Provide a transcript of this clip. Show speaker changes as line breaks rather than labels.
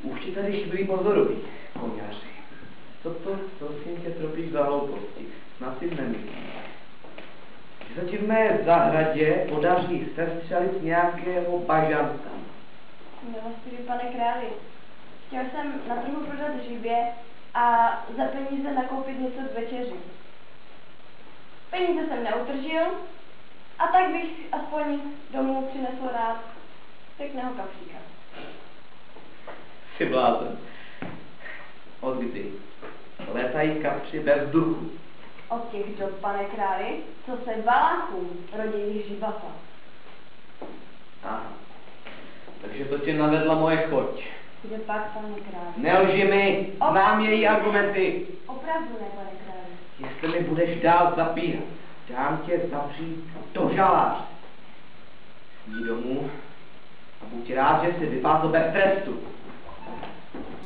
Už ti tady chybí pozorují, koněři. Co to, prosím tě, tropíš za hlouposti? Snad si nemyslím. Že se ti v mé zahradě podaří sestřelit nějakého bažanta.
Milostivý pane králi, chtěl jsem na trhu prodat živě a za peníze nakoupit něco k večeři. Peníze jsem neutržil a tak bych aspoň domů přinesl rád pěkného kapříka.
Jsi blázen. Od kdy? Létají kapři bez vzduchu.
Od těch dob, pane králi, co se Valáchům rodí žibata.
Aha. Takže to tě navedla moje choť.
Kde pak, pane králi?
Nelži mi, znám její argumenty.
Opravdu ne, pane králi.
Jestli mi budeš dál zapírat, dám tě zavřít do žaláře. Jdi domů a buď rád, že jsi vypásl bez trestu.